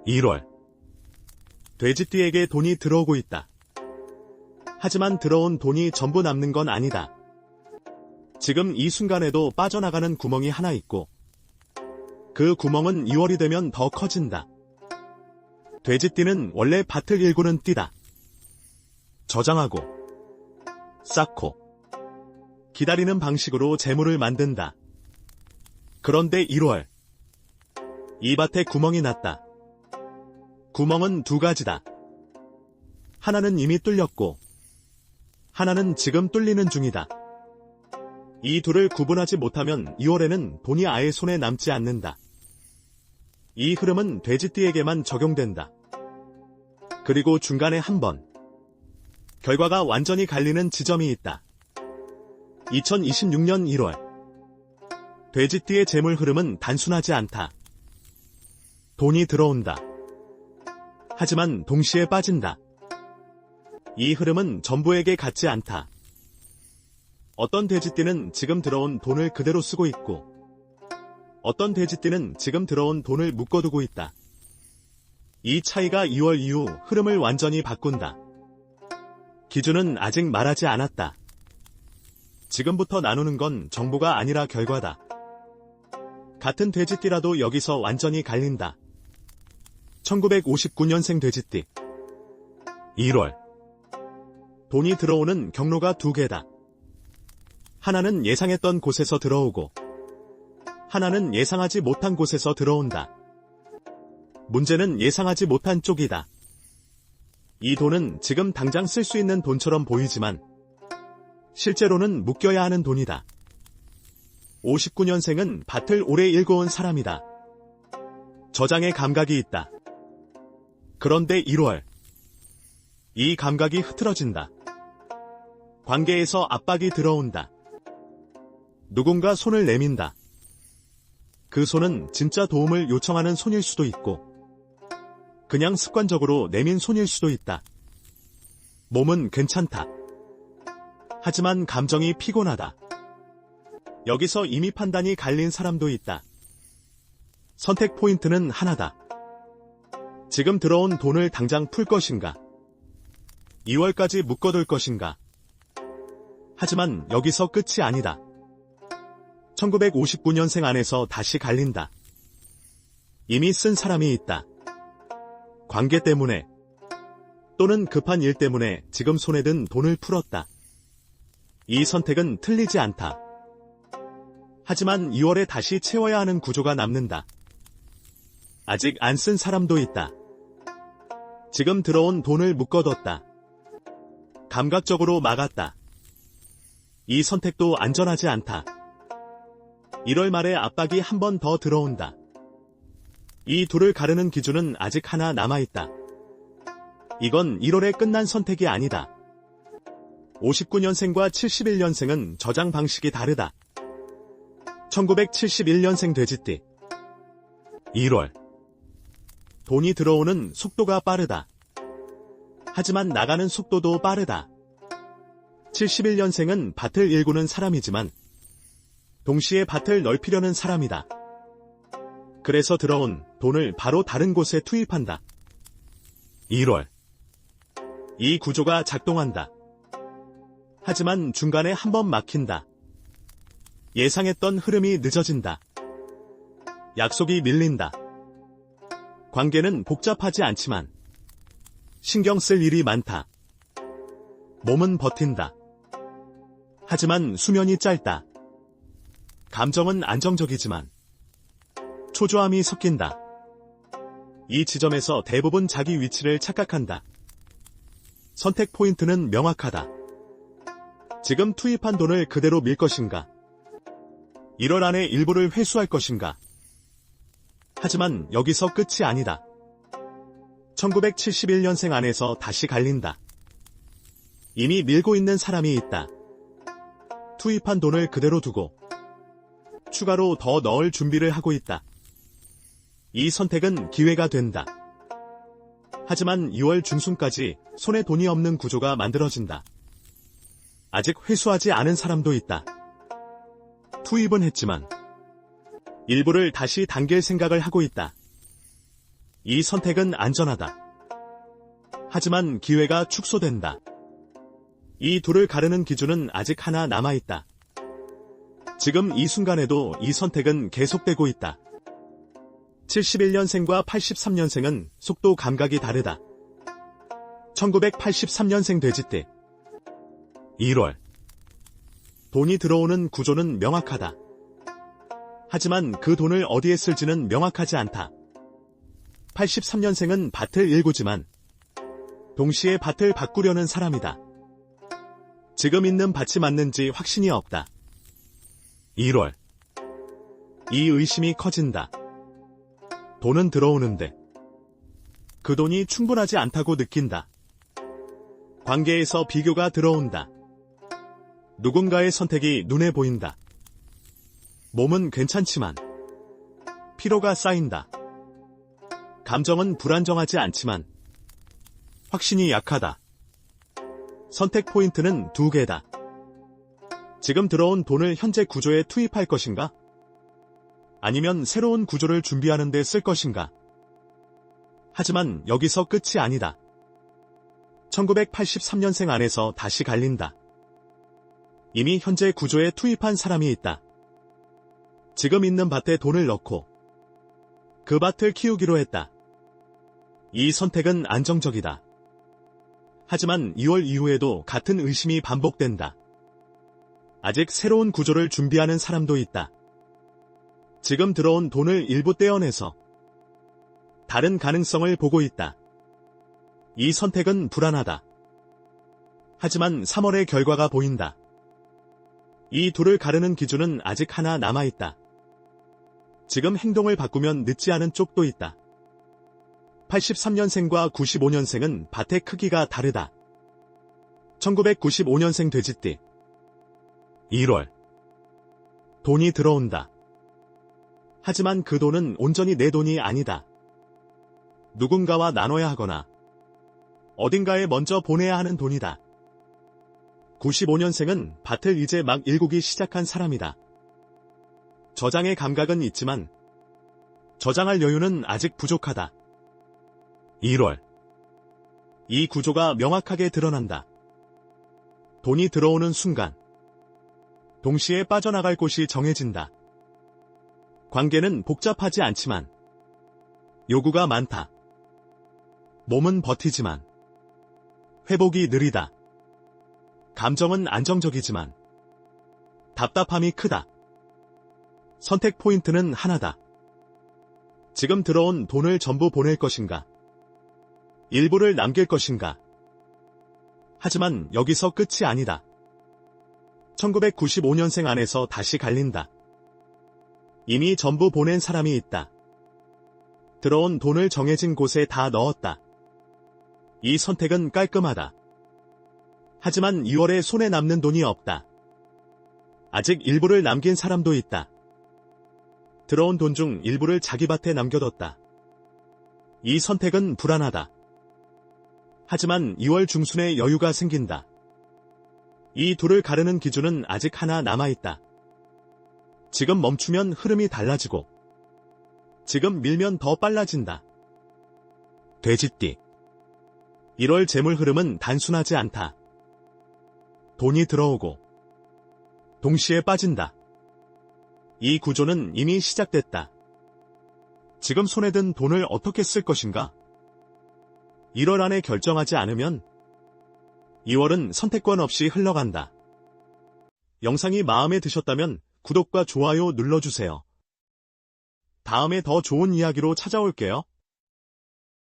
1월. 돼지띠에게 돈이 들어오고 있다. 하지만 들어온 돈이 전부 남는 건 아니다. 지금 이 순간에도 빠져나가는 구멍이 하나 있고 그 구멍은 2월이 되면 더 커진다. 돼지띠는 원래 밭을 일구는 띠다. 저장하고 쌓고 기다리는 방식으로 재물을 만든다. 그런데 1월. 이 밭에 구멍이 났다. 구멍은 두 가지다. 하나는 이미 뚫렸고 하나는 지금 뚫리는 중이다. 이 둘을 구분하지 못하면 2월에는 돈이 아예 손에 남지 않는다. 이 흐름은 돼지띠에게만 적용된다. 그리고 중간에 한 번 결과가 완전히 갈리는 지점이 있다. 2026년 1월. 돼지띠의 재물 흐름은 단순하지 않다. 돈이 들어온다. 하지만 동시에 빠진다. 이 흐름은 전부에게 같지 않다. 어떤 돼지띠는 지금 들어온 돈을 그대로 쓰고 있고 어떤 돼지띠는 지금 들어온 돈을 묶어두고 있다. 이 차이가 2월 이후 흐름을 완전히 바꾼다. 기준은 아직 말하지 않았다. 지금부터 나누는 건 정보가 아니라 결과다. 같은 돼지띠라도 여기서 완전히 갈린다. 1959년생 돼지띠. 1월. 돈이 들어오는 경로가 두 개다. 하나는 예상했던 곳에서 들어오고 하나는 예상하지 못한 곳에서 들어온다. 문제는 예상하지 못한 쪽이다. 이 돈은 지금 당장 쓸 수 있는 돈처럼 보이지만 실제로는 묶여야 하는 돈이다. 59년생은 밭을 오래 일궈온 사람이다. 저장의 감각이 있다. 그런데 1월. 이 감각이 흐트러진다. 관계에서 압박이 들어온다. 누군가 손을 내민다. 그 손은 진짜 도움을 요청하는 손일 수도 있고 그냥 습관적으로 내민 손일 수도 있다. 몸은 괜찮다. 하지만 감정이 피곤하다. 여기서 이미 판단이 갈린 사람도 있다. 선택 포인트는 하나다. 지금 들어온 돈을 당장 풀 것인가? 2월까지 묶어둘 것인가? 하지만 여기서 끝이 아니다. 1959년생 안에서 다시 갈린다. 이미 쓴 사람이 있다. 관계 때문에 또는 급한 일 때문에 지금 손에 든 돈을 풀었다. 이 선택은 틀리지 않다. 하지만 2월에 다시 채워야 하는 구조가 남는다. 아직 안 쓴 사람도 있다. 지금 들어온 돈을 묶어뒀다. 감각적으로 막았다. 이 선택도 안전하지 않다. 1월 말에 압박이 한 번 더 들어온다. 이 둘을 가르는 기준은 아직 하나 남아있다. 이건 1월에 끝난 선택이 아니다. 59년생과 71년생은 저장 방식이 다르다. 1971년생 돼지띠. 1월. 돈이 들어오는 속도가 빠르다. 하지만 나가는 속도도 빠르다. 71년생은 밭을 일구는 사람이지만 동시에 밭을 넓히려는 사람이다. 그래서 들어온 돈을 바로 다른 곳에 투입한다. 1월. 이 구조가 작동한다. 하지만 중간에 한 번 막힌다. 예상했던 흐름이 늦어진다. 약속이 밀린다. 관계는 복잡하지 않지만 신경 쓸 일이 많다. 몸은 버틴다. 하지만 수면이 짧다. 감정은 안정적이지만 초조함이 섞인다. 이 지점에서 대부분 자기 위치를 착각한다. 선택 포인트는 명확하다. 지금 투입한 돈을 그대로 밀 것인가? 1월 안에 일부를 회수할 것인가? 하지만 여기서 끝이 아니다. 1971년생 안에서 다시 갈린다. 이미 밀고 있는 사람이 있다. 투입한 돈을 그대로 두고 추가로 더 넣을 준비를 하고 있다. 이 선택은 기회가 된다. 하지만 2월 중순까지 손에 돈이 없는 구조가 만들어진다. 아직 회수하지 않은 사람도 있다. 투입은 했지만 일부를 다시 당길 생각을 하고 있다. 이 선택은 안전하다. 하지만 기회가 축소된다. 이 둘을 가르는 기준은 아직 하나 남아있다. 지금 이 순간에도 이 선택은 계속되고 있다. 71년생과 83년생은 속도 감각이 다르다. 1983년생 돼지띠. 1월. 돈이 들어오는 구조는 명확하다. 하지만 그 돈을 어디에 쓸지는 명확하지 않다. 83년생은 밭을 일구지만 동시에 밭을 바꾸려는 사람이다. 지금 있는 밭이 맞는지 확신이 없다. 1월. 이 의심이 커진다. 돈은 들어오는데 그 돈이 충분하지 않다고 느낀다. 관계에서 비교가 들어온다. 누군가의 선택이 눈에 보인다. 몸은 괜찮지만 피로가 쌓인다. 감정은 불안정하지 않지만 확신이 약하다. 선택 포인트는 두 개다. 지금 들어온 돈을 현재 구조에 투입할 것인가? 아니면 새로운 구조를 준비하는 데 쓸 것인가? 하지만 여기서 끝이 아니다. 1983년생 안에서 다시 갈린다. 이미 현재 구조에 투입한 사람이 있다. 지금 있는 밭에 돈을 넣고 그 밭을 키우기로 했다. 이 선택은 안정적이다. 하지만 2월 이후에도 같은 의심이 반복된다. 아직 새로운 구조를 준비하는 사람도 있다. 지금 들어온 돈을 일부 떼어내서 다른 가능성을 보고 있다. 이 선택은 불안하다. 하지만 3월의 결과가 보인다. 이 둘을 가르는 기준은 아직 하나 남아있다. 지금 행동을 바꾸면 늦지 않은 쪽도 있다. 83년생과 95년생은 밭의 크기가 다르다. 1995년생 돼지띠. 1월. 돈이 들어온다. 하지만 그 돈은 온전히 내 돈이 아니다. 누군가와 나눠야 하거나 어딘가에 먼저 보내야 하는 돈이다. 95년생은 밭을 이제 막 일구기 시작한 사람이다. 저장의 감각은 있지만 저장할 여유는 아직 부족하다. 1월. 이 구조가 명확하게 드러난다. 돈이 들어오는 순간 동시에 빠져나갈 곳이 정해진다. 관계는 복잡하지 않지만 요구가 많다. 몸은 버티지만 회복이 느리다. 감정은 안정적이지만 답답함이 크다. 선택 포인트는 하나다. 지금 들어온 돈을 전부 보낼 것인가? 일부를 남길 것인가? 하지만 여기서 끝이 아니다. 1995년생 안에서 다시 갈린다. 이미 전부 보낸 사람이 있다. 들어온 돈을 정해진 곳에 다 넣었다. 이 선택은 깔끔하다. 하지만 2월에 손에 남는 돈이 없다. 아직 일부를 남긴 사람도 있다. 들어온 돈 중 일부를 자기 밭에 남겨뒀다. 이 선택은 불안하다. 하지만 2월 중순에 여유가 생긴다. 이 둘을 가르는 기준은 아직 하나 남아있다. 지금 멈추면 흐름이 달라지고 지금 밀면 더 빨라진다. 돼지띠. 1월 재물 흐름은 단순하지 않다. 돈이 들어오고 동시에 빠진다. 이 구조는 이미 시작됐다. 지금 손에 든 돈을 어떻게 쓸 것인가? 1월 안에 결정하지 않으면 2월은 선택권 없이 흘러간다. 영상이 마음에 드셨다면 구독과 좋아요 눌러주세요. 다음에 더 좋은 이야기로 찾아올게요.